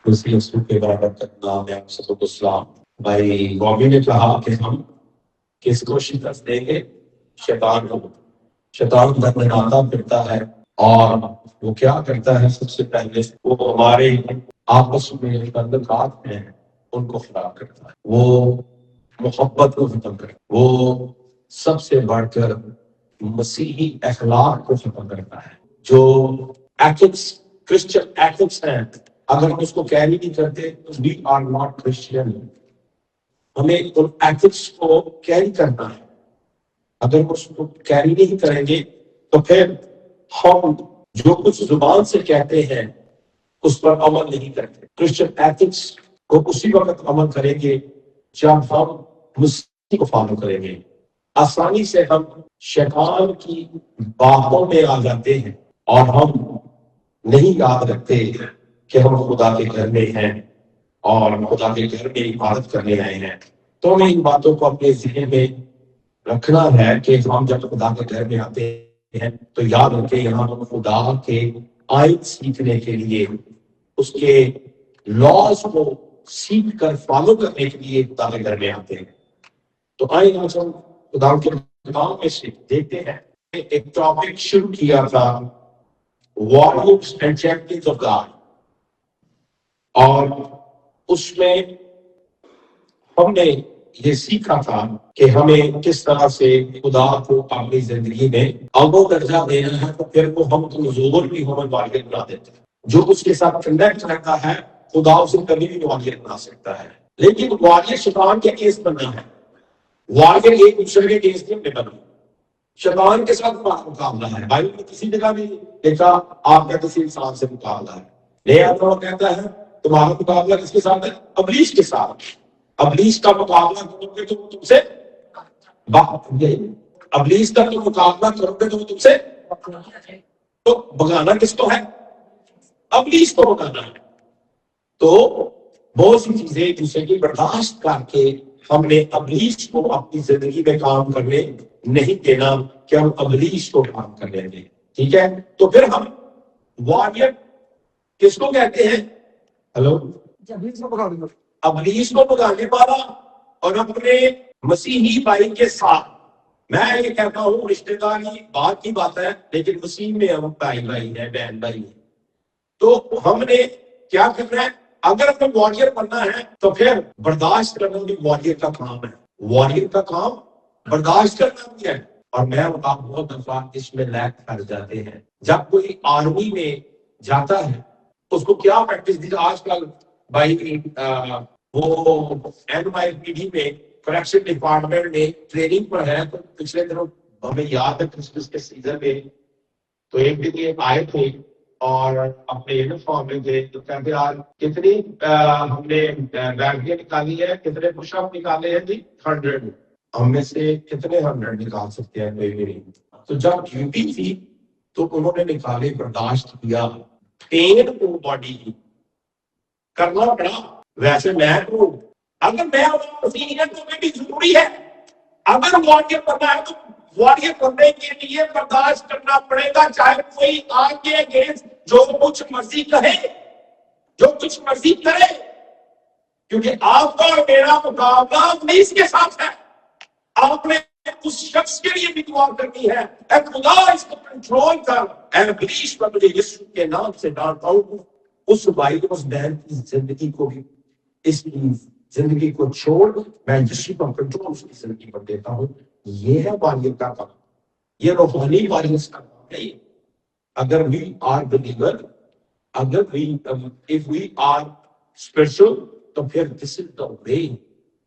دوسری اصول کے برابر کرنا میں آپ سب کو اسلام بھائی گومی نے کہا کہ ہم کس کو شکست دیں گے؟ شیطان کو۔ شیطان دھمکاتا پھرتا ہے اور وہ کیا کرتا ہے؟ سب سے پہلے وہ ہمارے آپس میں تعلقات ہیں ان کو خراب کرتا ہے، وہ محبت کو ختم کرتا ہے، وہ سب سے بڑھ کر مسیحی اخلاق کو ختم کرتا ہے۔ جو ایتھکس کرسچن ایتھکس ہیں، اگر ہم اس کو کیری نہیں کرتے تو وی آر ناٹ کرسچین۔ ہمیں ان ایتھکس کو کیری کرنا ہے۔ اگر ہم اس کو کیری نہیں کریں گے تو پھر ہم جو کچھ زبان سے کہتے ہیں اس پر عمل نہیں کرتے۔ کرسچن ایتھکس کو اسی وقت عمل کریں گے جب ہم مسیح کو فالو کریں گے۔ آسانی سے ہم شیطان کی باتوں میں آ جاتے ہیں اور ہم نہیں یاد رکھتے کہ ہم خدا کے گھر میں ہیں اور خدا کے گھر میں عبادت کرنے آئے ہیں۔ تو ہمیں ان باتوں کو اپنے ذہن میں رکھنا ہے کہ ہم جب خدا کے گھر میں آتے ہیں تو یاد رکھیں یہاں ہم خدا کے آیت سیکھنے کے لیے، اس کے لاز کو سیکھ کر فالو کرنے کے لیے خدا کے گھر میں آتے ہیں۔ تو آئیں آج ہم خدا کے کلام میں سے دیکھتے ہیں۔ ایک ٹاپک شروع کیا تھا وارڈروبس اینڈ چیمپئنز آف گاڈ، اور اس میں ہم نے یہ سیکھا تھا کہ ہمیں کس طرح سے خدا کو اپنی زندگی میں اول درجہ دینا ہے، تو پھر وہ ہم کمزور بھی ہمیں واقع بنا دیتے ہیں۔ جو اس کے ساتھ کنیکٹ رہتا ہے خدا اسے کبھی بھی واقع بنا سکتا ہے، لیکن واقع شیطان کے کیس بننا ہے، واقع ایک دوسرے کے کیس میں بننا۔ شیطان کے ساتھ مقابلہ ہے۔ بائبل میں کسی جگہ بھی دیکھا آپ کا کسی انسان سے مقابلہ ہے؟ نیا طور کہتا ہے تمہارا مقابلہ کس کے ساتھ ہے؟ ابلیس کے ساتھ۔ ابلیس کا مقابلہ کرو گے تو وہ تم سے ابلیس کا تم مقابلہ کرو گے تو وہ تم سے تو بگانا کس کو ہے؟ ابلیس کو بگانا ہے۔ تو بہت سی چیزیں ایک دوسرے کی برداشت کر کے ہم نے ابلیس کو اپنی زندگی میں کام کرنے نہیں دینا کہ ہم ابلیس کو کام کر لیں گے، ٹھیک ہے؟ تو پھر ہم واریر کس کو کہتے ہیں؟ ہلو، ابلیس کو بگانے والا اور اپنے مسیحی بھائی کے ساتھ۔ میں یہ کہتا ہوں رشتے داری بات کی بات ہے، لیکن مسیح میں ہم بھائی بھائی ہیں، بہن بھائی ہیں۔ تو ہم نے کیا کرنا ہے؟ اگر ہمیں واریر بننا ہے تو پھر برداشت کرنا بھی واریر کا کام ہے۔ واریر کا کام برداشت کرنا بھی ہے، اور میں آپ بہت دفعہ اس میں لیک کر جاتے ہیں۔ جب کوئی آرمی میں جاتا ہے اس کو کیا پریکٹس دی؟ آج کل بھائی وہ NYPD میں کریکشن ڈپارٹمنٹ میں ٹریننگ پر ہے، تو پچھلے دنوں ہمیں یاد ہے کرسمس کے سیزن میں تو ایک دن یہ آئے تھے اور اپنے یونیفارم میں تھے، تو کہتے آج کتنی ہم نے بیگیں نکالی ہے، کتنے پش اپ نکالے ہیں جی؟ 100۔ ہم میں سے کتنے 100 نکال سکتے ہیں؟ کوئی بھی نہیں۔ تو جب ڈیوٹی تھی تو انہوں نے نکالے، برداشت کیا، پین کو باڈی کی کرنا پڑا۔ ویسے میں تو اگر میں مسیح ہے تو میں بھی ضروری ہے، اگر واریئر کرنا ہے تو واریئر کرنے کے لیے برداشت کرنا پڑے گا، چاہے کوئی آگے اگینسٹ جو کچھ مرضی کہے، جو کچھ مرضی کرے، کیونکہ آپ کا میرا مقابلہ ابلیس کے ساتھ ہے۔ آپ نے اس شخص کے لیے بھی دعا کرنی ہے، اے خدا اس کو کنٹرول کر، اے ابلیس میں مجھے یسوع کے نام سے ڈانٹتا ہوں۔ اس بھائی اس بہن کی زندگی کو بھی، اس کی زندگی کو چھوڑ، میں یسوع کا کنٹرول اس کی زندگی پر دیتا ہوں۔ یہ ہے واریئر کا کام، یہ روحانی واریئر کا کام ہے۔ اگر وی آر بلیور، اگر if we are spiritual، تو پھر this is the way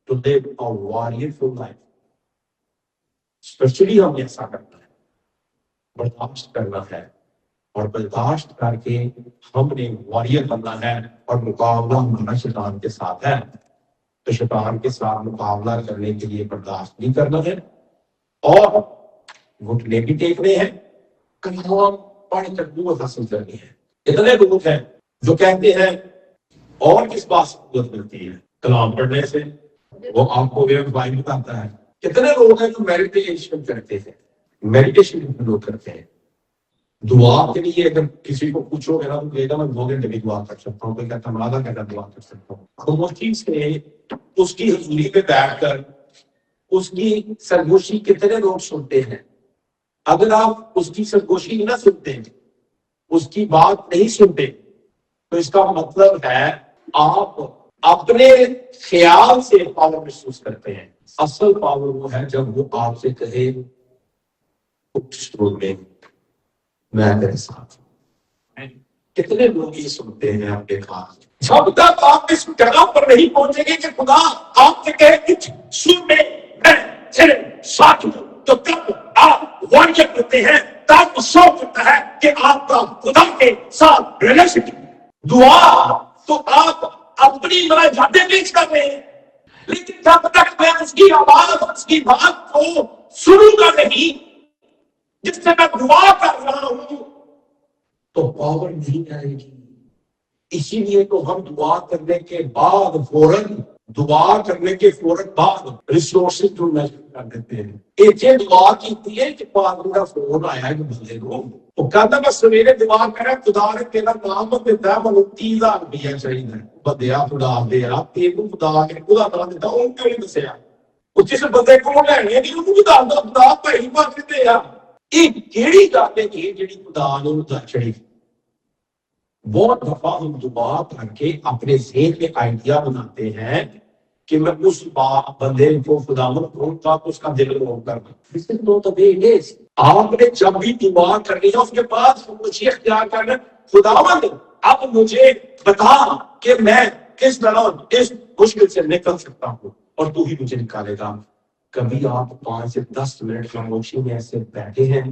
to live a warriorful life۔ Especially ہم ایسا کرنا ہے، برداشت کرنا ہے، اور برداشت کر کے ہم نے واریئر بننا ہے، اور مقابلہ ہمارا شیطان کے ساتھ ہے۔ تو شیطان کے ساتھ مقابلہ کرنے کے لیے برداشت بھی کرنا ہے، اور گھٹنے بھی ٹیکنے ہیں، کلام پڑھ کر قوت حاصل کرنی ہے۔ اتنے لوگ ہیں جو کہتے ہیں اور کس بات سے قوت ملتی ہے؟ کلام پڑھنے سے۔ وہ آپ کو بائبل بتاتا ہے۔ کتنے لوگ ہیں جو میڈیٹیشن کرتے ہیں؟ میڈیٹیشن لوگ کرتے ہیں، دعا کے لیے اگر کسی کو پوچھو گے نا تو کہے گا میں 2 گھنٹے بھی دعا کر سکتا ہوں، کوئی کہتا ہے آدھا گھنٹہ دعا کر سکتا ہوں۔ خاموشی سے اس کی حضوری میں بیٹھ کر اس کی سرگوشی کتنے لوگ سنتے ہیں؟ اگر آپ اس کی سرگوشی نہ سنتے، اس کی بات نہیں سنتے، تو اس کا مطلب ہے آپ اپنے خیال سے پاور محسوس کرتے ہیں۔ اصل پاور وہ ہے جب وہ آپ سے کہے میں تیرے ساتھ ہوں۔ کتنے لوگ یہ سنتے ہیں آپ کے پاس؟ جب تک آپ اس جگہ پر نہیں پہنچیں گے کہ خدا آپ سے کہے کچھ سن میں تیرے ساتھ ہوں، تو تب آپ وعدہ کرتے ہیں، تب سو کرتا ہے کہ آپ کا خدا کے ساتھ ریلیشن۔ دعا تو آپ اپنی مناجاتیں پیش کر رہے ہیں، لیکن جب تک میں اس کی آواز اس کی بات کو سنوں گا نہیں جس سے میں دعا کر رہا ہوں، تو پاور نہیں آئے گی۔ اسی لیے تو ہم دعا کرنے کے بعد ریسورسز ڈھونڈنا شروع کر دیتے ہیں۔ ایک دعا کی ہے کہ پادری کا فون آیا ہے کہ بندے کو وہ کہتا میں سویرے دعا کرا خدا نے تیرا نام دیتا ہے مجھے 30,000 روپیہ چاہیے، بندیا خدا دیا تیرے خدا نے خدا نہ دیتا وہ کیوں نہیں دسیا؟ وہ جس بندے کو لینے نہیں انہوں بتا دو خدا پہلی بات دے آ یہ کیڑی گل ہے جی خدا نے بتا چڑی۔ بہت دفعہ ہم دعا کر کے اپنے ذہن میں آئیڈیا بناتے ہیں کہ میں اس بندے کو خداوند کو تک اس کا دل روک کرنا۔ آپ نے جب بھی دعا کرنی ہے اس کے بعد مجھے اختیار کرنا، خداوند اب مجھے بتا کہ میں کس طرح اس مشکل سے نکل سکتا ہوں اور تو ہی مجھے نکالے گا۔ کبھی آپ 5 سے 10 منٹ خاموشی میں ایسے بیٹھے ہیں،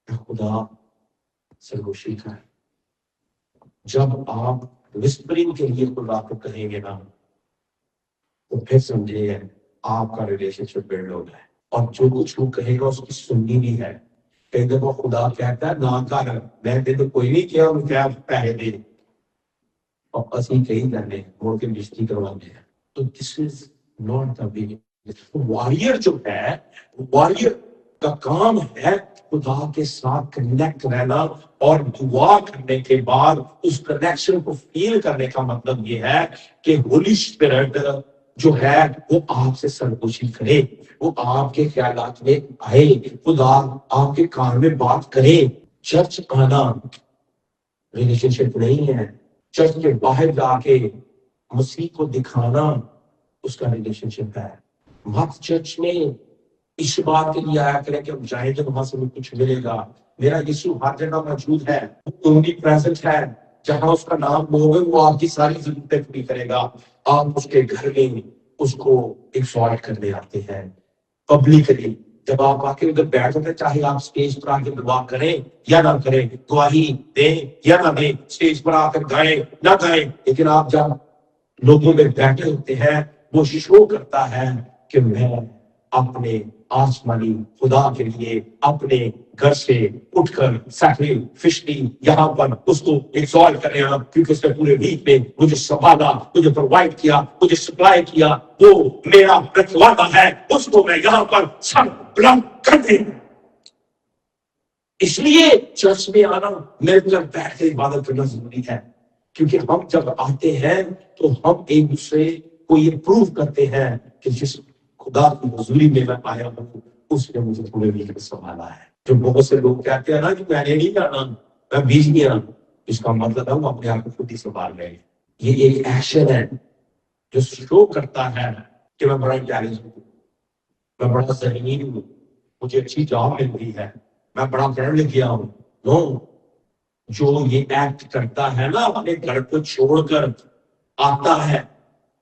خدا سرگوشی کا ہے۔ جب آپ وسپرنگ کے لیے خدا کو کہیں گے نا تو پھر سمجھے آپ کا ریلیشن شپ بلڈ ہو گیا ہے، اور جو کچھ وہ کہے گا اس کی سننی بھی ہے۔ کئی دفعہ خدا کہتا ہے نہ کر، میں نے تو کوئی نہیں کیا ان کیا پیسے دے، اور اسی کہیں کرنے موڑ کے رشتے کروانے ہیں۔ تو دس is not the way. Warrior جو ہے، وارئر کا کام ہے خدا کے ساتھ کنیکٹ رہنا، اور دعا کرنے کے بعد اس کنیکشن کو فیل کرنے کا مطلب یہ ہے کہ ہولی اسپرٹ جو ہے وہ آپ سے سرگوشی کرے، وہ آپ کے خیالات میں آئے، خدا آپ کے کان میں بات کرے۔ چرچ آنا ریلیشن شپ نہیں ہے، چرچ کے باہر جا کے مسیح کو دکھانا اس کا ریلیشن شپ ہے۔ مت چرچ میں اس بات کے لیے آیا کریں کہ ہم جائیں گے وہاں سے کچھ ملے گا۔ میرا یسوع ہر جگہ موجود ہے، اونلی پریزنٹ ہے، جہاں اس کا نام ہوگا وہ آپ کی ساری ضرورتیں پوری کرے گا۔ آپ اس کے گھر میں اس کو ایکسالٹ کرنے آتے ہیں پبلکلی۔ جب آپ آ کے ادھر بیٹھ جاتے ہیں، چاہے آپ اسٹیج پر آ کے دعا کریں یا نہ کریں، گواہی دیں یا نہ دیں، اسٹیج پر آ کر گائیں نہ گائیں، لیکن آپ جب لوگوں میں بیٹھے ہوتے ہیں وہ شو کرتا ہے کہ میں اپنے آسمانی خدا کے لیے اپنے گھر سے اٹھ کر سیکریفیشلی یہاں پر اس کو ایکسالٹ کر رہا، کیونکہ اس نے پورے ویک میں مجھے سنبھالا، مجھے پرووائڈ کیا، مجھے سپلائی کیا، وہ میرا رکھوالا ہے، اس کو میں یہاں پر سر بلند کر دیں۔ اس لیے چرچ میں آنا، مل کر بیٹھ کے عبادت کرنا ضروری ہے، کیونکہ ہم جب آتے ہیں تو ہم ایک دوسرے کو یہ پروو کرتے ہیں کہ جس خدا کی حضوری میں آیا ہوں اس نے مجھے پورے ویک میں سنبھالا ہے۔ جو بہت سے لوگ کہتے ہیں نا کہ میں نے نہیں جانا، میں بیچ گیا، اس کا مطلب ہے وہ اپنے آپ کو خود ہی سنبھال رہے ہیں۔ یہ ایک ایکشن ہے جو شو کرتا ہے کہ میں بڑا انٹیلیجنٹ ہوں، میں بڑا ذہین ہوں، مجھے اچھی جاب مل گئی ہے، میں بڑا پڑھ لکھ گیا ہوں۔ نو، جو یہ ایکٹ کرتا ہے نا اپنے گھر کو چھوڑ کر آتا ہے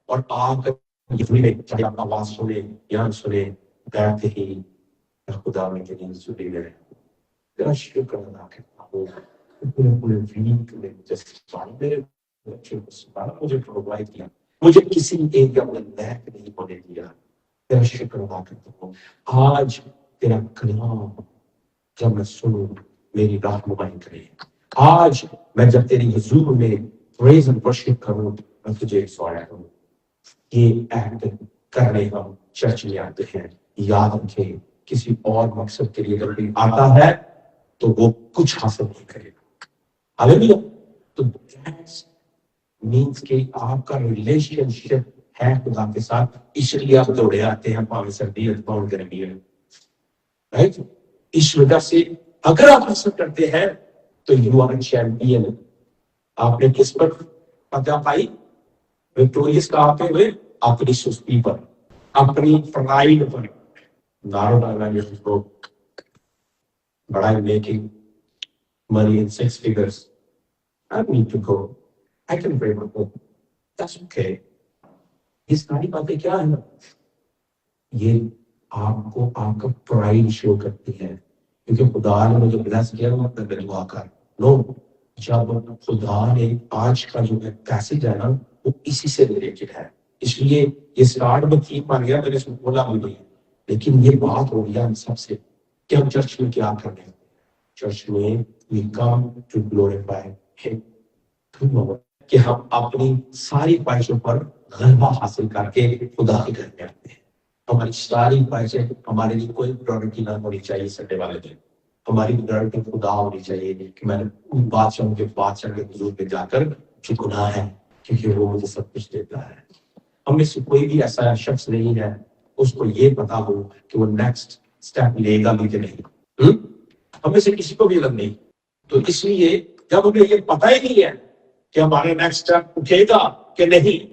اور آپ چاہے آپ آواز سنے یا سنے، بیٹھتے ہی خدا میں کے لیے سنی گئے تیرا شکر ادا کرتا ہوں، پورے ویک میں میرے بچے کو سنبھالا، مجھے پرووائڈ کیا، مجھے کسی ایریا میں لیک نہیں ہونے دیا، تیرا شکر ادا کرتا ہوں۔ آج تیرا کلام جب میں سنوں میری رہنمائی کرے، آج میں جب تیری حضور میں پریز اینڈ ورشپ کروں میں تجھے ایکسالٹ کروں۔ یہ ایکٹ کرنے ہم چرچ میں آتے ہیں۔ یاد رکھیں کسی اور مقصد کے لیے اگر کوئی آتا ہے تو وہ کچھ حاصل نہیں کرے گا. ہاللیلویا. تو مینس کہ آپ کا ریلیشن شپ ہے خدا کے ساتھ، اس لیے آپ دوڑے آتے ہیں پاویں سردی پاؤں گرمی ہے. رائٹ؟ اس وجہ سے اگر آپ ایسا کرتے ہیں تو یو آر چیمپئن. آپ نے کس پر فتح پائی؟ وکٹوریس کہاں پہ ہوئے؟ اپنی سستی پر، اپنی پرائڈ پر. نارو ڈالا but I'm making money in 6 figures. I don't need to go. I can pray my home. That's okay. یہ ساری باتیں کیا ہیں؟ یہ آپ کو آپ کا پرائڈ شو کرتی ہے. کیونکہ خدا نے مجھے بلیس کیا وہ اپنے دعا کر لو. جب خدا نے آج کا جو پیسج ہے نا وہ اسی سے ریلیٹڈ ہے. اس لیے یہ اسٹارٹ میں تھیم بن گیا، میں نے اس کو بولا بھی نہیں، لیکن یہ بات ہو گیا ہم سب سے کہ ہم چرچ میں کیا کر رہے ہیں. چرچ میں we come to glorify him. کہ ہم اپنی ساری خواہشوں پر غلبہ حاصل کر کے خدا کے گھر میں آتے ہیں. ہماری ساری خواہشیں، ہمارے لیے کوئی پرائورٹی نہ ہونی چاہیے سنڈے والے دن. ہماری پرائورٹی خدا ہونی چاہیے کہ میں نے ان بادشاہوں کے بادشاہ کے حضور میں جا کر جو گناہ ہے، کیونکہ وہ مجھے سب کچھ دیتا ہے. ہم میں سے کوئی بھی ایسا شخص نہیں ہے اس کو یہ پتا ہو کہ وہ نیکسٹ اسٹیپ لے گا بھی کہ نہیں. ہمیں سے کسی کو بھی علم نہیں. تو اس لیے جب ہمیں یہ پتہ ہی نہیں ہے کہ ہمارا نیکسٹ اسٹیپ اٹھے گا کہ نہیں،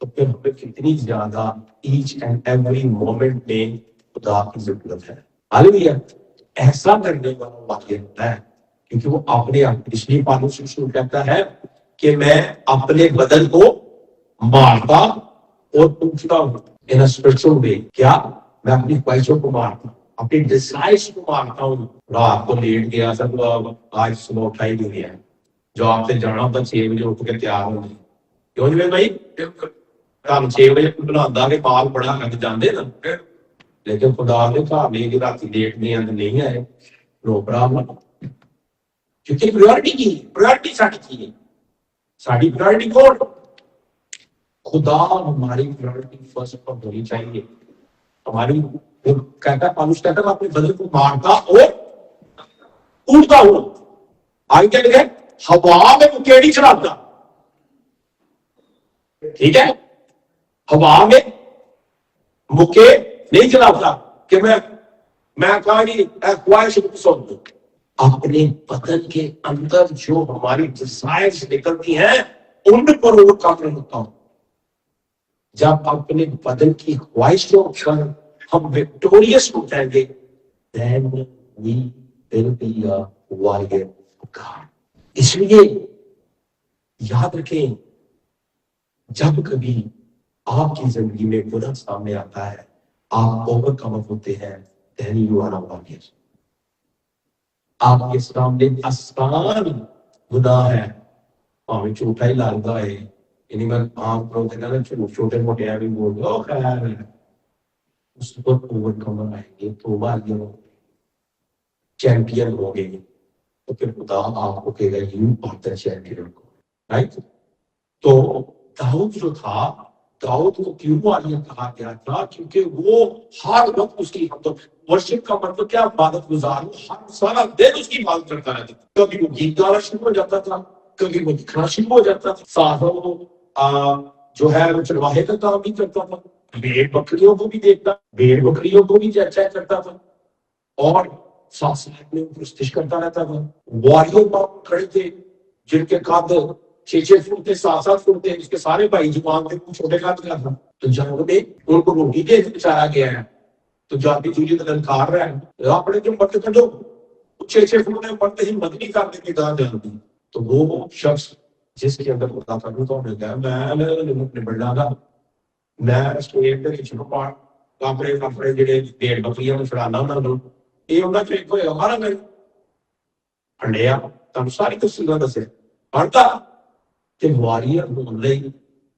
تو پھر ہمیں کتنی زیادہ ایچ اینڈ ایوری مومنٹ میں خدا کی ضرورت ہے. ہاللیلویا. ایسا کرنے والا واقعہ ہوتا ہے کیونکہ وہ اپنے آپ، اس لیے پالوس رسول کہتا ہے کہ میں اپنے بدن کو مارتا اور پوچھتا ہوں ان اسپرچل وے. کیا؟ میں اپنی خواہشوں کو مارتا ہوں، اپنی ڈیزائرز کو مارتا ہوں. رات کو لیٹ گیا سب، آج صبح اٹھائی نہیں گیا. جو آپ سے جانا ہوتا 6 بجے اٹھ کے تیار ہو گئی. کیوں جی بھائی؟ کل 6 بجے بنا کے پال بڑا لگ جاندے نا. لیکن خدا نے کہا میری رات لیٹ نہیں آئے، نو پرابلم. کیونکہ پرائورٹی ساڈی کی ہے. ساڈی پرائورٹی کون؟ خدا. ہماری پرائورٹی فرسٹ پر ہونی چاہیے. ہماری کہتا پالوس کہتا میں اپنے بدن کو مارتا اور اڑتا ہوں. آئی کیا لکھے؟ ہوا میں مکیڑی چلاتا. ٹھیک ہے، ہوا میں مکے نہیں چلاتا کہ میں کہاں نہیں خواہش سن دوں. اپنے بدن کے اندر جو ہماری ڈیزائرز نکلتی ہیں ان پر وہ کام ہوتا ہوں. جب اپنے بدن کی خواہشوں پر ہم وکٹوریس ہو جائیں گے then we will be a warrior of God. اس لیے یاد رکھیں جب کبھی آپ کی زندگی میں گناہ سامنے آتا ہے، آپ اوور کم ہوتے ہیں then you are a warrior. آپ کے سامنے آسان گناہ ہے، ہمیں چھوٹا ہی لگتا ہے. یعنی میں عام طور سے کہنا چھوٹے موٹے بھی بول دو خیر ہے، اس پر اوور کمر آئیں گے تو واریئر چیمپئن ہو گئے. تو پھر خدا آپ کو کہے گا you are the champion. Right? تو داؤد جو تھا، داؤد کو کیوں واریئر کہا گیا تھا؟ کیونکہ وہ ہر وقت اس کی ورشپ کا مطلب کیا؟ عبادت گزار. ہر سارا دن اس کی عبادت کرتا رہتا تھا. کبھی وہ گیت گانا شروع ہو جاتا تھا، کبھی وہ لکھنا شروع ہو جاتا تھا. ساتھ وہ جو ہے وہ چرواہے کا کام بھی کرتا تھا، بھیڑ بکریوں کو بھی دیکھتا، بھیڑ بکریوں کو بھی چیک کرتا تھا، اور ساتھ ساتھ میں پرستش کرتا رہتا تھا. واریئر باپ کھڑے تھے جن کے قد 6 فٹ تھے، 7 فٹ تھے. اس کے سارے بھائی جوان تھے، چھوٹے قد کا تھا. تو جنگ میں ان کو روٹی دے کے بچایا گیا ہے. تو جاتی چوری للکار رہا ہے اپنے جو مرد کھڑو 6 فٹ میں مرد ہی مت نہیں کرنے کی کہاں جانتی. تو وہ شخص جس کے اندر خدا کا روح ہونے گیا، میں نبڑنا گا، میں اسٹیج پہ کچھ پاٹ کپڑے جڑے بھیڑ بکریاں میں چھڑانا انہاں نوں یہ انہاں چ ایک ہویا ہمارا میں ہنڈیا تم ساری تفصیلات دسے پڑھتا کہ واریئر ہون لئی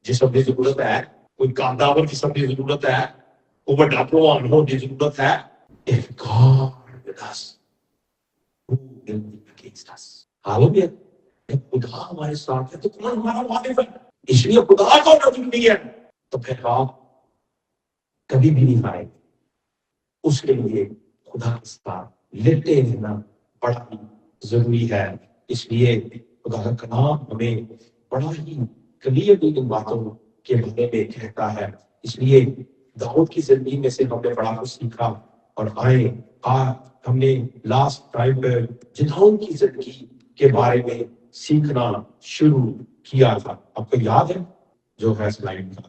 جسم کی ضرورت ہے، کوئی کانداور جسم کی ضرورت ہے، کوئی بڑا پہلوان ہونے کی ضرورت ہے. If God with us, who will be against us? ہالویا. خدا ہمارے ساتھ ہے تو کون ہمارا مخالف ہے؟ اس لیے خدا کو ضروری ہے. تو پھر آپ کبھی بھی نہیں پائے. اس کے لیے خدا کے ساتھ لٹے رہنا بڑا ہی ضروری ہے. اس لیے خدا کا کلام ہمیں بڑا ہی کلیئرلی ان باتوں کے بارے میں کہتا ہے. اس لیے داؤد کی زندگی میں سے ہم نے بڑا کچھ سیکھا. اور ہم نے لاسٹ ٹائم پہ جدعون کی زندگی کے بارے میں سیکھنا شروع کیا تھا. آپ کو یاد ہے جو ہے سلائڈ کا؟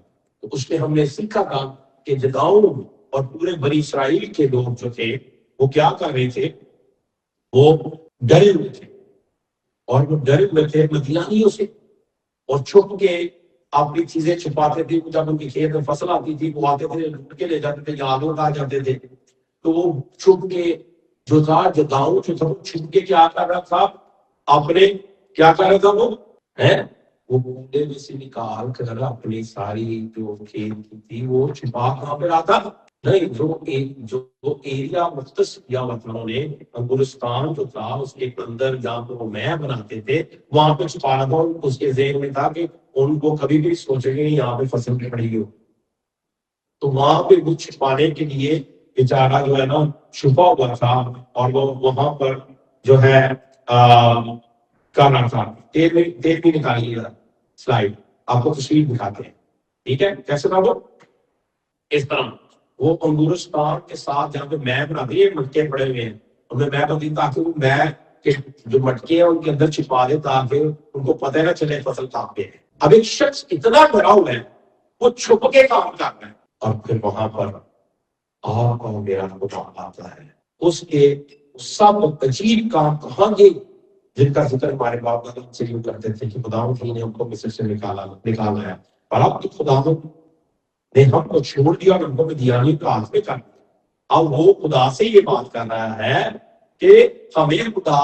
تو اس میں ہم نے سیکھا تھا کہ جدعون اور پورے بنی اسرائیل کے لوگ جو تھے وہ کیا کر رہے تھے؟ وہ ڈرے ہوئے تھے. اور وہ ڈرے ہوئے تھے مدیانیوں سے، اور چھپ کے اپنی چیزیں چھپاتے تھے. جب ان کے کھیت میں فصل آتی تھی وہ آتے تھے لوٹ کے لے جاتے تھے، یا لوگ آ جاتے تھے. تو وہ چھپ کے جو تھا جدعون جو تھا وہ چھپ کے کیا کر رہا تھا؟ اپنے کیا کر رہا تھا وہ بوندے میں سے نکال کر اپنی ساری جو کھیت کی تھی وہ چھپا کہاں پہ رہا تھا؟ نہیں، جو ایریا مختص کیا انہوں نے، انگورستان جو تھا اس کے اندر جہاں پہ وہ میں بناتے تھے وہاں پہ چھپا رہا تھا. اس کے ذہن میں تھا کہ ان کو کبھی بھی سوچیں گے یہاں پہ فصل پڑی ہو، تو وہاں پہ وہ چھپانے کے لیے بیچارہ جو ہے نا چھپا ہوا تھا. اور وہ وہاں پر جو ہے کر رہا تھا. تیل بھی نکالیے گا سلائڈ، آپ کو تصویر دکھاتے ہیں. ٹھیک ہے، کیسے تھا وہ؟ اس طرح وہ انگورستان کے ساتھ جہاں پہ میں بنا دی مٹکے پڑے ہوئے ہیں ان میں بندی تاکہ وہ میں کے جو مٹکے ہیں ان کے اندر چھپا دے تاکہ ان کو پتہ نہ چلے فصل کہاں پہ ہے. اب ایک شخص اتنا ڈرا ہوا ہے وہ چھپ کے کام کرتا ہے، اور پھر وہاں پر آپ اور میرا خدا آتا ہے. اس کے سب عجیب کام کہاں گے جن کا ذکر ہمارے باپ دادا سے یوں کرتے تھے کہ خدا نے ہم کو مصر سے نکالا ہے. اور اب تو خدا نے ہم کو چھوڑ دیا اور ہم کو مدیانی کا ہاتھ میں کر دیا. اب وہ خدا سے یہ بات کر رہا ہے کہ ہمیں خدا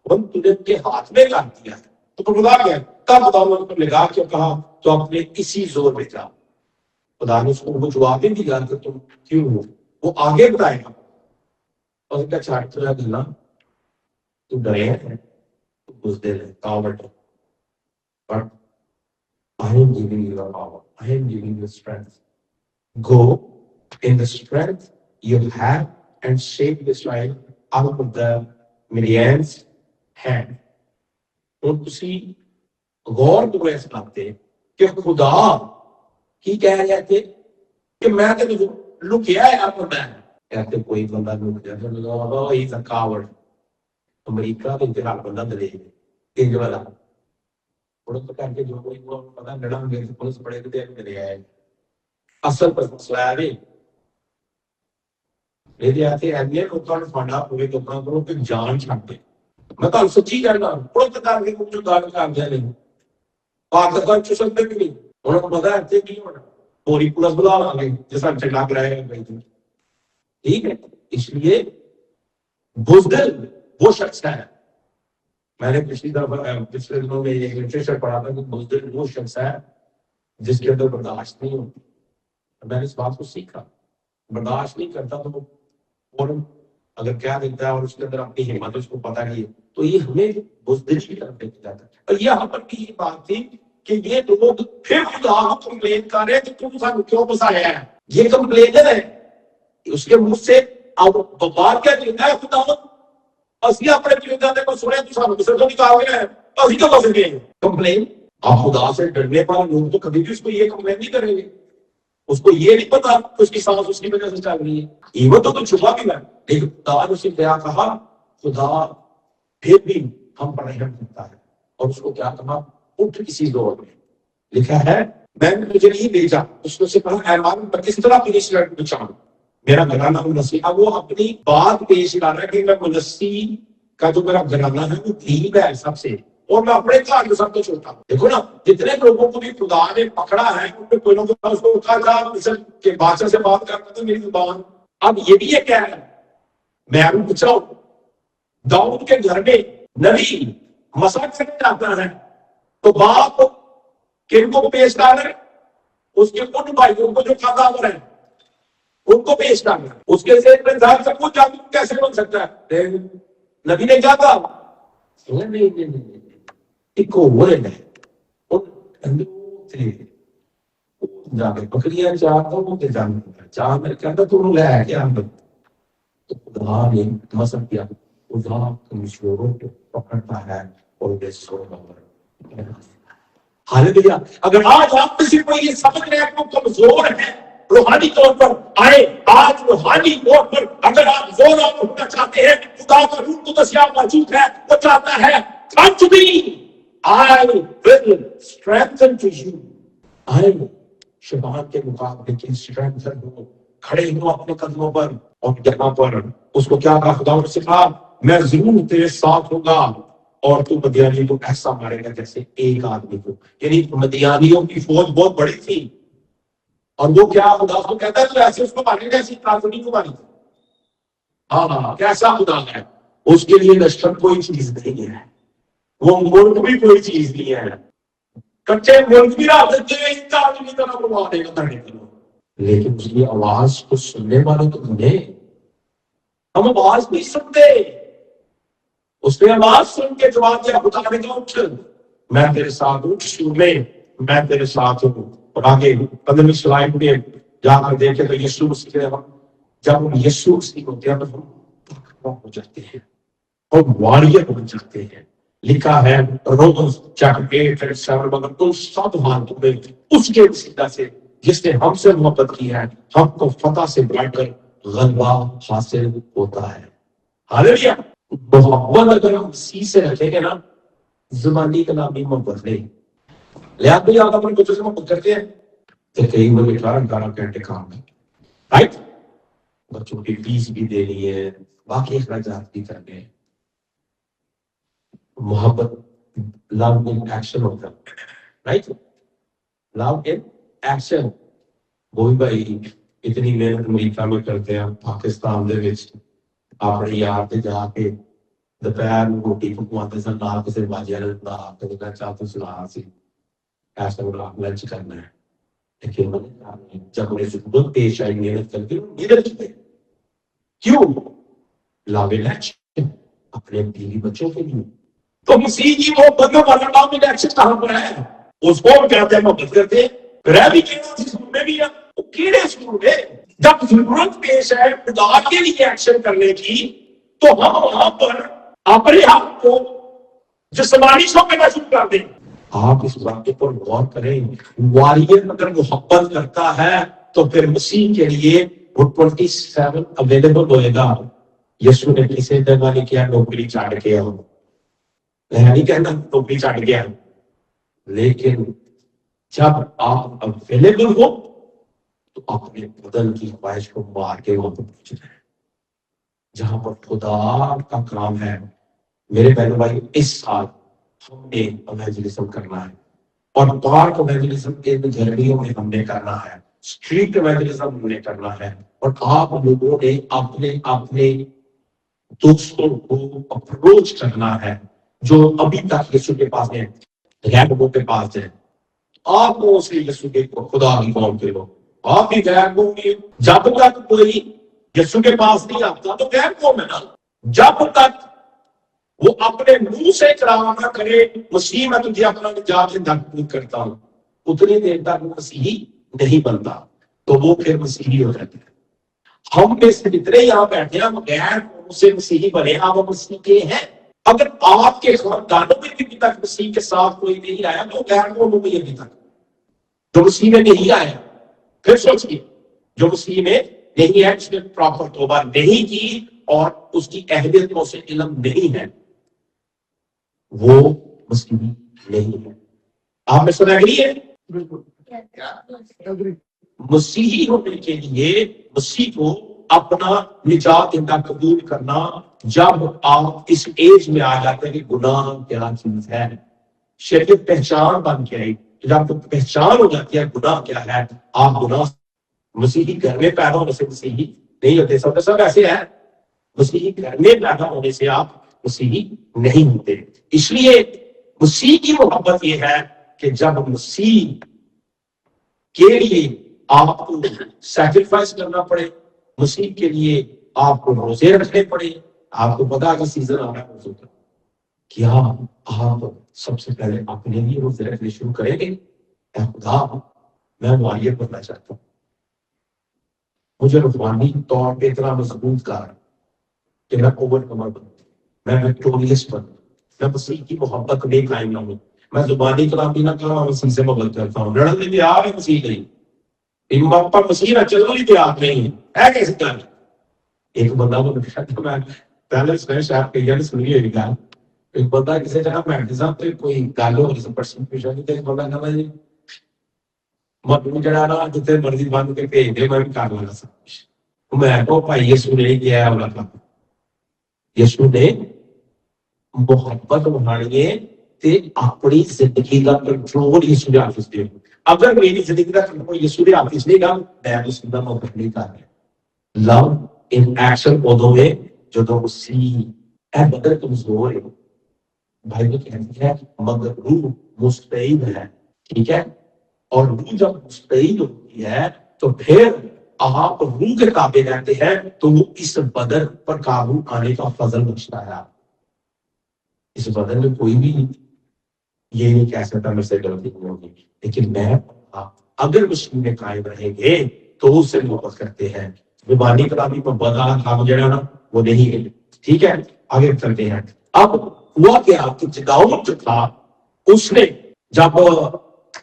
تجھے کے ہاتھ میں کر دیا ہے. تو خدا کیا تب خدا نے کو لگا کے کہا تو اپنے اسی زور میں جا. خدا نے اس کو جواب نہیں دیا کہ تم کیوں ہو، وہ آگے بتائے گا. اور کیا چاہتے ہیں گلا تو ڈرے ہیں تو بزدل ہے کاوٹ ہے. But I am giving you the power. I am giving you strength. Go in the strength you have and shake Israel out of the Midian's hand. اور تسی غور کرو اس بات پہ کہ خدا کی کہہ رہے تھے کہ میں تو لکیا ہے آپ میں کہتے کوئی بندہ لک جاتا ہے he's a coward. امریکہ تو انتہا بندہ دلے انج والا پولیس کر کے جو کوئی وہ پتا لڑا گیا پولیس بڑے دیر میں لے آئے. اصل پر مسئلہ ہے میرے آتے اہمیت لوگوں نے فنڈا ہوئے تو اپنا کرو کہ جان چھاٹ دے. میں تو سچی کہنا پولیس کر کے کچھ گال کر دیا نہیں پاکستان چھ سکتے بھی نہیں. انہوں کو پتا ہے نہیں ہونا پوری پولیس بلا لیں گے جیسا چلا کر رہے ہیں. ٹھیک ہے، اس لیے بزدل وہ شخص ہے. میں نے پچھلے دنوں میں ایک لٹریچر پڑھا تھا کہ بزدل وہ شخص ہے جس کے اندر برداشت نہیں ہوتی. میں نے اس بات کو سیکھا، برداشت نہیں کرتا تو وہ فوراً اگر کیا دیتا ہے اور اس کے اندر اپنی ہمت اس کو پتہ نہیں ہے تو یہ ہمیں بزدل کی طرف لے کے جاتا ہے. اور یہ یہاں پر کی یہ بات تھی کہ یہ لوگ پھر خدا کو کمپلین کر رہے ہیں کہ تم سب کیوں پسایا ہے. یہ کمپلینر ہے اس کے منہ سے. اب بات کیا کہتا ہے خدا اسی اپنے پیغمبر کو سنے تو سانو مصر تو نکال گئے ہیں اسی تو بس گئے. کمپلین آپ خدا سے ڈرنے پر لوگ تو کبھی بھی اس کو یہ کمپلین نہیں کریں گے. اس کو یہ نہیں پتا کہ اس کی سانس اس کی وجہ سے چل رہی ہے. ایون تو چھپا بھی ہے لیکن خدا نے اسے کیا کہا، خدا پھر بھی ہم پر رحم کرتا ہے اور اس کو کیا کہا اٹھ کسی دور میں. لکھا ہے میں نے تجھے نہیں بھیجا، اس نے سے کہا احمان پر کس طرح فنش لڑ بچاؤں میرا گھرانہ منسی. اب وہ اپنی بات پیش کر رہا ہے کہ میں منسی کا جو میرا گھرانہ ہے وہ غریب ہے سب سے اور میں اپنے گھر میں سب کو چھوٹا ہوں. دیکھو نا جتنے لوگوں کو بھی خدا نے پکڑا ہے ان میں کوئی نہ کوئی اس کو اٹھا تھا مصر کے بادشاہ سے بات کرتا تھا میری زبان. اب یہ بھی یہ کہہ رہا ہے میں ابھی پوچھا ہوں داؤد کے گھر میں نبی مسلک سے جاتا ہے تو باپ کن کو پیش کر رہے اس کے ان بھائیوں کو جو قاضی ہیں ان کو پیش کرنا. اس کے ذہن میں ظاہر سب کچھ جادو کیسے بن سکتا ہے. نبی نے کیا کہا نہیں ایک وہ ہے جا کے بکریاں چاہتا ہوں کہ جان چاہ میں کہتا تو انہوں لے آیا کیا تو خدا نے مسل کیا خدا کمزوروں کو پکڑتا ہے اور بے زور ہاللویا۔ اگر آج آپ میں سے کوئی یہ سمجھ رہے ہیں کہ وہ کمزور ہے روحانی طور پر، آئے آج روحانی طور پر اگر آپ زور آپ ہونا چاہتے ہیں، خدا کا روح قدس یہاں موجود ہے، وہ چاہتا ہے come to me I will strengthen to you۔ آئے شیطان کے مقابلے کی اسٹرینتھن ہو، کھڑے ہو اپنے قدموں پر، اور یہاں پر اس کو کیا کہا خدا نے کہا میں ضرور تیرے ساتھ ہوں گا اور تو مدیانی کو ایسا مارے گا جیسے ایک آدمی کو۔ یعنی مدیانیوں کی فوج بہت بڑی تھی، اور وہ کیا خدا کو کہتا ہے تو ایسے اس کو مارے گا ایسی کافری کو ماری تھی۔ ہاں کیسا خدا ہے، اس کے لیے لشکر کوئی چیز نہیں ہے، وہ ملک بھی کوئی چیز نہیں ہے، کچے ملک بھی رہا سکتے ہیں، ان کا آدمی طرح کو مارے گا دھڑے کرو، لیکن اس کی آواز کو سننے والے تو انہیں ہم آواز نہیں سنتے۔ اس نے آواز سن کے جواب دیا خدا نے کہا اٹھ میں تیرے ساتھ ہوں، شروع میں تیرے ساتھ ہوں۔ اور آگے 15ویں سلائڈ میں جا کر دیکھیں تو یسوع مسیح جب ہم یسوع مسیح ہوتے ہیں تو ہم طاقتور ہو جاتے ہیں اور واریر بن جاتے ہیں۔ لکھا ہے رومنس چیپٹر 8:7 مگر تم سب حالتوں میں اس کے وسیلہ سے جس نے ہم سے محبت کی ہے ہم کو فتح سے بڑھ کر غلبہ حاصل ہوتا ہے۔ ہاللویا۔ محبت اگر ہم مسیح سے رکھیں گے نا، زبانی کلامی محبت نہیں، لہٰذا بھی آپ اپنے بچوں سے محبت کرتے ہیں تو کئی بار 18 گھنٹے کام ہے، رائٹ، بچوں کی فیس بھی دینی ہے، باقی اخراجات بھی کرنے ہیں۔ محبت لو ان ایکشن ہوتا ہے، رائٹ، لو ان ایکشن۔ وہی بھائی اتنی محنت امریکہ میں کرتے ہیں، پاکستان دے وچ اپنے یار تے جا کے دوپہر میں روٹی پکواتے سن، نال کسے باجیا دا کدے چاہ تو سنا سی ایسا بڑا لنچ کرنا ہے، لیکن جب انہیں ضرورت پیش آئی محنت کر کے ادھر چلے کیوں لاوے لچ اپنے بیوی بچوں کے لیے۔ تو مسیح کی وہ بندوں والا لاوے لچ کہاں پر ہے؟ اس کو کہتے ہیں محبت کرتے ہیں، رہ بھی کہنا سکول میں بھی ہے، وہ کیڑے سکول ہے؟ جب ضرورت پیش ہے خدا کے لیے ایکشن کرنے کی تو ہم وہاں پر اپنے آپ کو جسمانی شوق کرنا شروع کر دیں۔ آپ اس بات پر غور کریں، واریر اگر محبت کرتا ہے تو پھر مسیح کے لیے وہ 27 اویلیبل ہوئے گا۔ یسوع نے کسی جگہ نہیں کیا نوکری چھاڑ کے آؤ، میں نہیں کہنا نوکری چھاڑ کے آؤ، لیکن جب آپ اویلیبل ہو تو اپنے بدن کی خواہش کو مار کے وہاں پر پہنچ جائے جہاں پر خدا کا کام ہے۔ میرے بہنوں بھائی اس سال ہم نے ایونجلزم کرنا ہے، اور پارک ایونجلزم کے جرنیوں میں ہم نے کرنا ہے، اسٹریٹ ایونجلزم ہم نے کرنا ہے، اور آپ لوگوں نے اپنے اپنے دوستوں کو اپروچ کرنا ہے جو ابھی تک یسوع کے پاس ہیں، غیر لوگوں کے پاس ہیں۔ آپ کو سے یسوع کے خدا کی قوم کے لوگ آپ بھی غیر قوم ہیں۔ جب تک کوئی یسوع کے پاس نہیں آتا تو غیر قوم ہے نا۔ جب تک وہ اپنے منہ سے اقرار نہ کرے مسیح میں تجھے اپنا نجات دہندہ کرتا ہوں، اتنی دیر تک وہ مسیحی نہیں بنتا، تو وہ پھر مسیحی ہو جاتے ہیں۔ ہم میں سے اتنے یہاں بیٹھے ہیں، ہم غیر قوم سے مسیحی بنے، آپ مسیح کے ہیں۔ اگر آپ کے خاندانوں میں ابھی تک مسیح کے ساتھ کوئی نہیں آیا تو غیر قوموں میں ابھی تک جو مسیح میں نہیں آیا، پھر سوچیے جو مسیح میں نہیں ہے، اس نے پراپر توبہ نہیں کی اور اس کی اہلیتوں سے علم نہیں ہے، وہ مسیحی نہیں ہے۔ آپ میں سنا گئی ہے؟ مسیحی ہونے کے لیے مسیح کو اپنا نجات دہندہ قبول کرنا، جب آپ اس ایج میں آ جاتے ہیں کہ گناہ کیا چیز ہے، شریعت پہچان بن کے آئی، جب پہچان ہو جاتی ہے گناہ کیا ہے، آپ گناہ مسیحی گھر میں پیدا ہونے سے مسیحی نہیں ہوتے۔ سب ایسے ہیں، مسیحی گھر میں پیدا ہونے سے آپ مسیحی نہیں ہوتے۔ اس لیے مسیح کی محبت یہ ہے کہ جب مسیح کے لیے آپ کو سیکریفائس کرنا پڑے، مسیح کے لیے آپ کو روزے رکھنے پڑے۔ آپ کو پتا کہ سیزن آ رہا ہے روزوں کا، کیا آپ سب سے پہلے اپنے لیے روزے رکھنے شروع کریں گے؟ اے خدا میں معیت بننا چاہتا ہوں، مجھے روحانی طور پہ اتنا مضبوط کر کہ میں اوور کمر بنوں، میں وکٹوریس بنوں، میں مسیح کی محبت میں قائم نہ ہوں، میں زبانی کلامی نہ کروں، مسیح سے محبت کرتا ہوں، لڑنے تیار ہے مسیح نہیں، امام پر مسیح نہ چلنے بھی تیار نہیں ہے کیسے کر ایک بندہ کو میں پہلے شاید کئی نے سنی ہوئی گل، ایک بندہ کسی جگہ بیٹھتے صاحب تو کوئی گل ہو رہی پرسن پیش ہوئی تو ایک بندہ کہنا جی مطلب جڑا نا جتنے مرضی بند کے بھیج دے میں بھی کر لینا سب کچھ، میں کو بھائی یسو نے کیا ہے، یسو نے محبت بنانی ہے تے اپنی زندگی کا کنٹرول یسو نے حافظ دے، اگر میری زندگی کا کنٹرول یسو نے حافظ نہیں گا میں اس کا محبت نہیں کر رہا۔ لو ان ایکشن ادو ہے جدو مسیح اے بدر کمزور ہے، بائبل کہتی ہے مگر روح مستعد ہے، ٹھیک ہے، اور روح جب مستعد ہوتی ہے تو پھر آپ روح کے تابع رہتے ہیں تو وہ اس بدن پر قابو آنے کا فضل بخشتا ہے۔ اس بدن میں کوئی بھی یہ نہیں کہہ سکتا مجھ سے غلطی نہیں ہوگی، لیکن میں اگر مسیح میں قائم رہیں گے تو اس سے محبت کرتے ہیں، زبانی کلامی پر بدلا کام جو ہے نا وہ نہیں ہے، ٹھیک ہے۔ آگے چلتے ہیں۔ اب ہوا کیا کہ داؤد جو تھا اس نے جب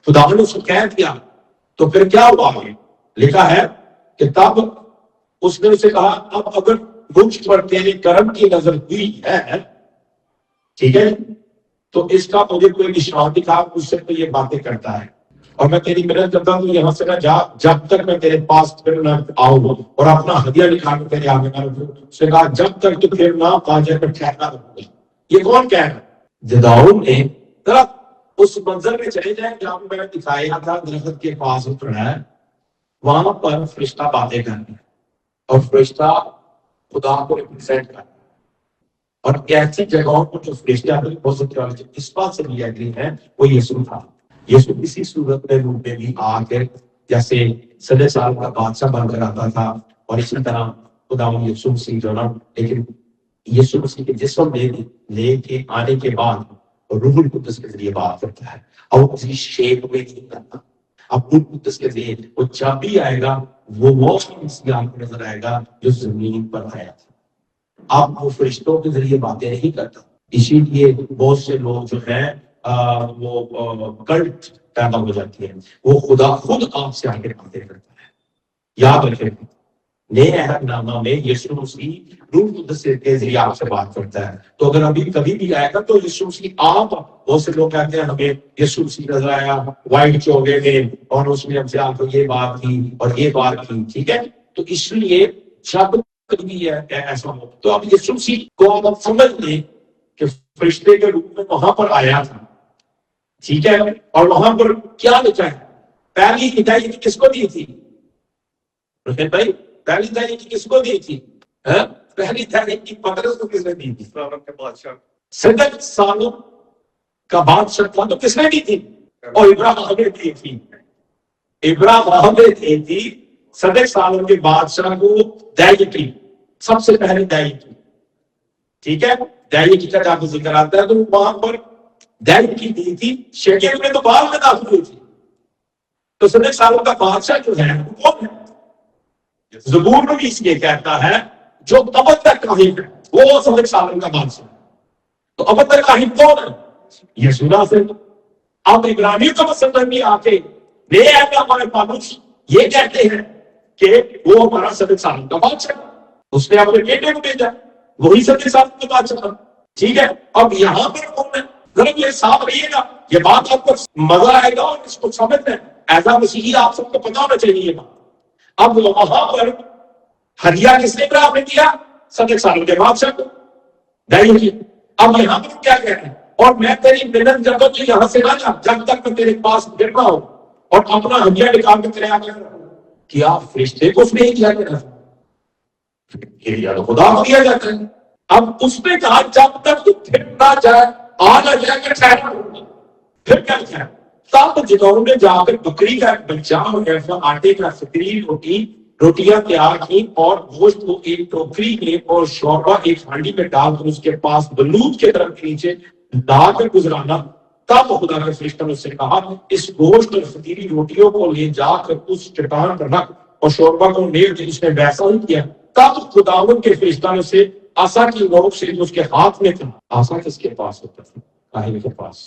خدا نے اس کو کہہ دیا تو پھر کیا ہوا، لکھا ہے کہ تب اس نے اسے کہا اب اگر مجھ پر تیرے کرم کی نظر ہوئی ہے، ٹھیک ہے، تو اس کا مجھے کوئی نشان دکھا، اس سے تو یہ باتیں کرتا ہے اور میں تیری محنت کرتا ہوں یہاں سے نہ جا جب تک میں تیرے پاس پھر نہ آؤں اور اپنا ہدیہ دکھا کے تیرے آگے نہ رکھوں۔ اس نے کہا جب تک تو پھر نہ آ جائے میں ٹھہرنا رہوں گا۔ یہ کون کہہ رہا ہے؟ داؤد نے ذرا اس منظر میں چلے جائیں جہاں میں نے دکھایا تھا، درخت کے پاس اترا ہے، وہاں پر فرشتہ باتیں کر رہے ہیں اور فرشتہ خدا کو ریپرزینٹ کر رہا ہے، اور ایسی جگہوں پر جو فرشتے آتے ہیں بہت سے تھیولوجی اس بات سے بھی ایگری ہیں وہ یسوع تھا۔ یسوع کسی صورت میں روح میں بھی آ کر جیسے 100 سال کا بادشاہ بن کر آتا تھا، اور اسی طرح خداوند یسوع مسیح جو نا، لیکن یسوع مسیح کے جسم لے کے آنے کے بعد روح القدس کے ذریعے بات کرتا ہے، اور وہ کسی شیپ میں نہیں کرتا۔ اب روح القدس کے ذریعے وہ جب بھی آئے گا وہ مسیح آپ کو نظر آئے گا جو زمین پر آیا تھا۔ اب وہ فرشتوں کے ذریعے باتیں نہیں کرتا، اسی لیے بہت سے لوگ جو ہیں وہ کلٹ پیدا ہو جاتی ہے، وہ خدا خود آپ سے آ کے باتیں کرتا ہے۔ یاد رکھیں نئے عہد نامہ میں یسوع مسیح روح القدس کے ذریعے آپ سے بات کرتا ہے، تو اگر ابھی کبھی بھی آئے گا تو یسوع مسیح آپ، بہت سے لوگ کہتے ہیں ہمیں یسوع مسیح نظر آیا وائٹ چوگے میں اور اس نے ہم سے آپ کو یہ بات کی اور یہ بات کی، ٹھیک ہے، تو اس لیے جب بھی ہے ایسا ہو تو اب یسوع مسیح کو آپ سمجھ لیں کہ فرشتے کے روپ میں وہاں پر آیا تھا، ٹھیک ہے، اور وہاں پر کیا لکھا ہے؟ پہلی ہدایت کس کو دی تھی بھائی؟ پہلی ہدایت کس کو دی تھی؟ پہلی ہدایت کی پطرس کو کس نے دی تھی؟ 70 سالوں کا بادشاہ تھا تو کس نے دی تھی؟ اور ابراہیم نے دی تھی، ابراہیم نے دی تھی 70 سالوں کے بادشاہ کو دائیکی، سب سے پہلے دائیکی، ٹھیک ہے، دائیکی کا جب ذکر آتا ہے تو وہاں پر دائیکی دی تھی، شیکم میں تو بعد میں داخل ہوئی تھی، تو 70 سالوں کا بادشاہ جو ہے وہ کون ہے؟ زبور میں بھی اس لیے کہتا ہے جو ابد تک کاہن ہے وہ 70 سالوں کا بادشاہ، تو ابد تک کاہن کون ہے؟ یسوع ناصری۔ اب ابراہیم کا مسئلہ بھی آتے نئے عہد میں ہمارے پالوس یہ کہتے ہیں کہ وہ ہمارا 70 سالوں کا بادشاہ، اس نے اپنے بیٹے کو بھیجا، وہی 70 سالوں کا بادشاہ تھا، ٹھیک ہے۔ اب یہاں پر کون ہے؟ ذرا یہ صاف رہیے گا، یہ بات آپ کو مزہ آئے گا اور اس کو سمجھنا ہے، ایسا مسیحی آپ سب کو پتا ہونا چاہیے یہ بات۔ اب وہاں پر ہدیہ کس نے ابراہیم نے دیا؟ 70 سالوں کے بادشاہ کو دائیکی۔ اب یہاں پر کیا کہتے ہیں؟ اور میں تیری محنت جب تک یہاں سے نہ جا جب تک میں تیرے پاس گرنا ہوں اور اپنا ہدیہ نکال کے تیرے آگے کیا فرشتے کو اس نے ہی کیا تو خدا کو دیا جاتا ہے۔ اب اس نے کہا جب تک تو پھر نہ جائے آ نہ جائے کہ ٹھہرنا ہوگا، پھر کیا کیا؟ تب جدوں نے جا کر بکری کا بچہ اور ایسا آٹے کا ستری روٹیاں تیار کی اور گوشت کو ایک ٹوکری میں اور شوربہ ایک ہانڈی میں ڈال کر اس کے پاس بلوت کے طرف نیچے لا کر گزرانا۔ تب خدا کے فرشتہ نے اس سے کہا اس گوشت اور فتیلی روٹیوں کو لے جا کر اس چٹان پر رکھ اور شوربہ کو نیڑ دے۔ اس نے ویسا ہی کیا۔ تب خداوند کے فرشتہ نے اسے آسا کی نوک سے جو اس کے ہاتھ میں تھا. آسا کس کے پاس ہوتا تھا؟ کاہن کے پاس.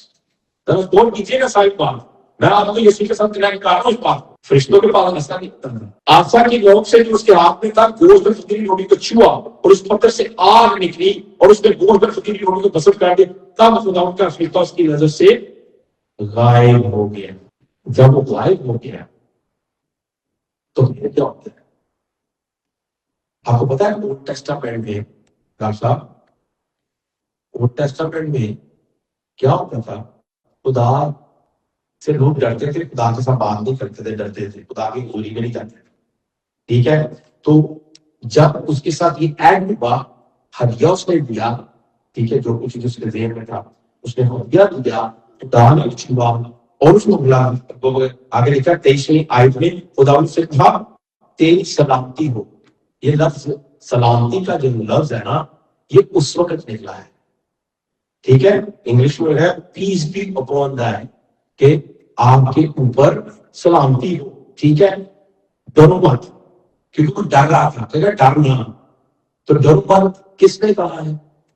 غور کیجیے گا صاحب بات. میں آپ کو یسوع کے ساتھ کنیکٹ کر رہا ہوں اس بات. فرشتوں کے پاس ایسا نہیں ہوتا تھا. آسا کی نوک سے جو اس کے ہاتھ میں تھا گوشت میں فطیری روٹی کو چھوا اور اس پتھر سے آگ نکلی اور اس نے گوشت میں فطیری روٹی کو بسط کر دیا. تب خداوند کا فرشتہ اس کی نظر سے غائب ہو گیا. جب وہ غائب ہو گیا تو پھر کیا ہوتا ہے؟ آپ کو پتا ہے اولڈ ٹیسٹامنٹ میں ڈاکٹر صاحب اولڈ ٹیسٹامنٹ میں کیا ہوتا تھا؟ خدا سے لوگ ڈرتے تھے, خدا کے ساتھ بات نہیں کرتے تھے, ڈرتے تھے, خدا کی گولی میں نہیں جاتے تھے. ٹھیک ہے, تو جب اس کے ساتھ یہ ایڈ ہوا, ہدیہ اس نے دیا, ٹھیک ہے, جو کچھ اس کے ذہن میں تھا اس نے ہدیہ دیا, خدا نے چھوا اور اس کو بلا. آگے لکھا 23ویں آیت میں خدا ان سے کہا تیری سلامتی ہو. یہ لفظ سلامتی کا جو لفظ ہے نا, یہ اس وقت نکلا ہے. ٹھیک ہے, انگلش میں ہے پیس بی اپون دیٹ, کہ آپ کے اوپر سلامتی ہو. ٹھیک ہے, ڈرو مت, کیونکہ وہ ڈر رہا تھا. ڈرنا تو ڈرو مت کس نے کہا ہے؟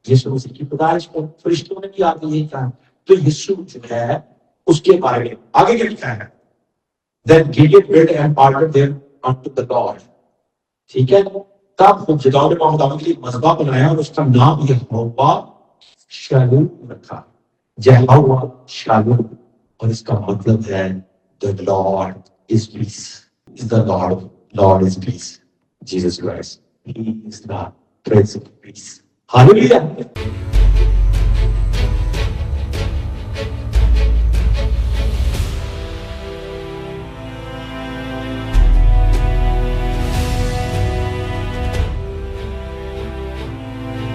یسوع مسیح کی پیدائش کو فرشتوں نے بھی آگے یہی کہا. تو یسوع جو ہے اس کے بارے میں آگے کیا لکھا ہے؟ Then Gideon built an altar there unto the Lord. ٹھیک ہے, تب خداوند نے خداوند کے لیے مذبح بنایا اور اس کا نام یہوہ شالوم رکھا. یہوہ شالوم, اور اس کا مطلب ہے the Lord is peace. Is the Lord is peace. Jesus Christ, He is the Prince of Peace. Hallelujah.